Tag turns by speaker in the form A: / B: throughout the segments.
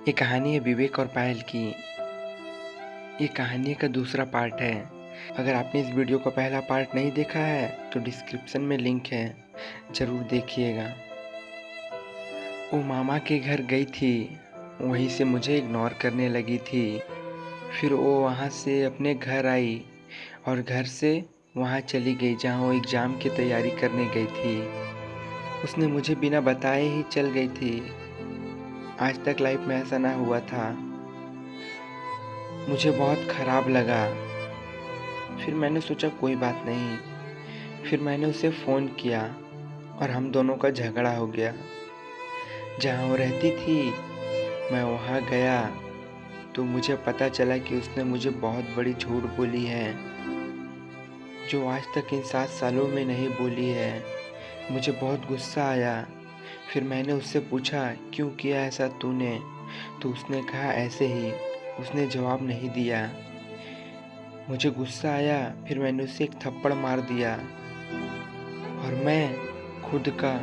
A: ये कहानी है विवेक और पायल की। ये कहानी का दूसरा पार्ट है। अगर आपने इस वीडियो का पहला पार्ट नहीं देखा है तो डिस्क्रिप्शन में लिंक है, ज़रूर देखिएगा। वो मामा के घर गई थी, वहीं से मुझे इग्नोर करने लगी थी। फिर वो वहाँ से अपने घर आई और घर से वहाँ चली गई जहाँ वो एग्ज़ाम की तैयारी करने गई थी। उसने मुझे बिना बताए ही चल गई थी। आज तक लाइफ में ऐसा ना हुआ था। मुझे बहुत ख़राब लगा। फिर मैंने सोचा कोई बात नहीं। फिर मैंने उसे फ़ोन किया और हम दोनों का झगड़ा हो गया। जहाँ वो रहती थी मैं वहाँ गया तो मुझे पता चला कि उसने मुझे बहुत बड़ी झूठ बोली है, जो आज तक इन 7 सालों में नहीं बोली है। मुझे बहुत गुस्सा आया। फिर मैंने उससे पूछा, क्यों किया ऐसा तूने? तो उसने कहा ऐसे ही। उसने जवाब नहीं दिया। मुझे गुस्सा आया। फिर मैंने उसे एक थप्पड़ मार दिया और मैं खुद का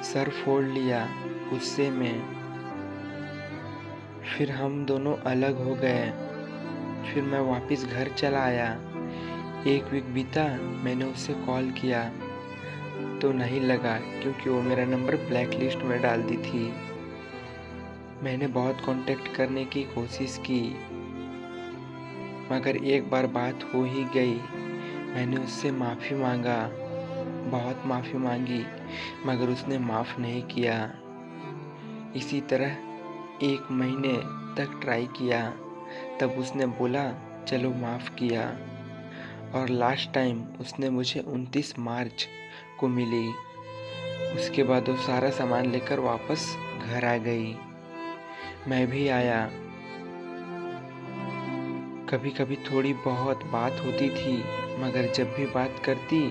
A: सर फोड़ लिया गुस्से में। फिर हम दोनों अलग हो गए। फिर मैं वापस घर चला आया। 1 वीक बीता। मैंने उससे कॉल किया तो नहीं लगा, क्योंकि वो मेरा नंबर ब्लैक लिस्ट में डाल दी थी। मैंने बहुत कांटेक्ट करने की कोशिश की, मगर एक बार बात हो ही गई। मैंने उससे माफ़ी मांगा, बहुत माफ़ी मांगी, मगर उसने माफ़ नहीं किया। इसी तरह 1 महीने तक ट्राई किया, तब उसने बोला चलो माफ़ किया। और लास्ट टाइम उसने मुझे 29 मार्च को मिली। उसके बाद वो सारा सामान लेकर वापस घर आ गई। मैं भी आया। कभी कभी थोड़ी बहुत बात होती थी, मगर जब भी बात करती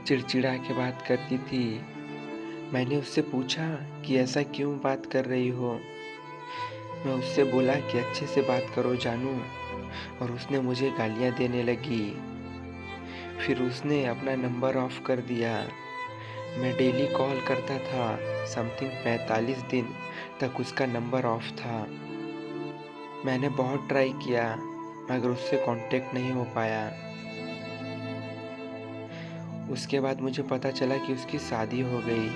A: चिड़चिड़ा के बात करती थी। मैंने उससे पूछा कि ऐसा क्यों बात कर रही हो? मैं उससे बोला कि अच्छे से बात करो जानू, और उसने मुझे गालियाँ देने लगी। फिर उसने अपना नंबर ऑफ कर दिया। मैं डेली कॉल करता था, समथिंग 45 दिन तक उसका नंबर ऑफ था। मैंने बहुत ट्राई किया, मगर उससे कांटेक्ट नहीं हो पाया। उसके बाद मुझे पता चला कि उसकी शादी हो गई।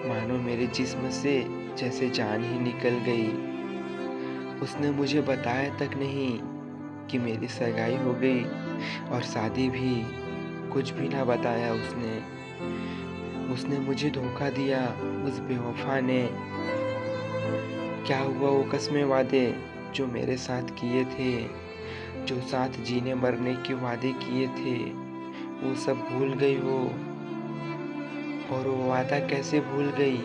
A: मानो मेरे जिस्म से जैसे जान ही निकल गई। उसने मुझे बताया तक नहीं कि मेरी सगाई हो गई और शादी भी, कुछ भी ना बताया उसने। उसने मुझे धोखा दिया, उस बेवफा ने। क्या हुआ वो कस्में वादे जो मेरे साथ किए थे, जो साथ जीने मरने के वादे किए थे, वो सब भूल गई वो। और वो वादा कैसे भूल गई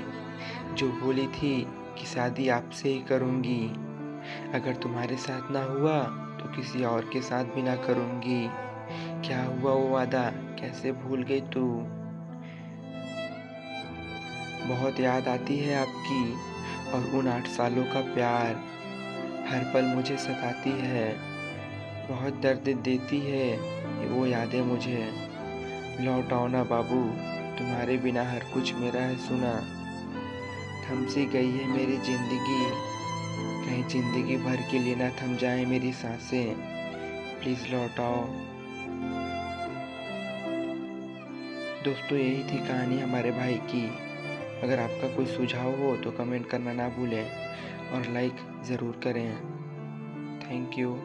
A: जो बोली थी कि शादी आपसे ही करूँगी, अगर तुम्हारे साथ ना हुआ तो किसी और के साथ भी ना करूँगी। क्या हुआ वो वादा, कैसे भूल गई तू? बहुत याद आती है आपकी और उन 8 सालों का प्यार। हर पल मुझे सताती है, बहुत दर्द देती है वो यादें मुझे। लौट आओ ना बाबू, तुम्हारे बिना हर कुछ मेरा है सुना। थम सी गई है मेरी ज़िंदगी, कहीं ज़िंदगी भर के लिए ना थम जाए मेरी सांसें। प्लीज़ लौट आओ। दोस्तों, यही थी कहानी हमारे भाई की। अगर आपका कोई सुझाव हो तो कमेंट करना ना भूलें और लाइक ज़रूर करें। Thank you.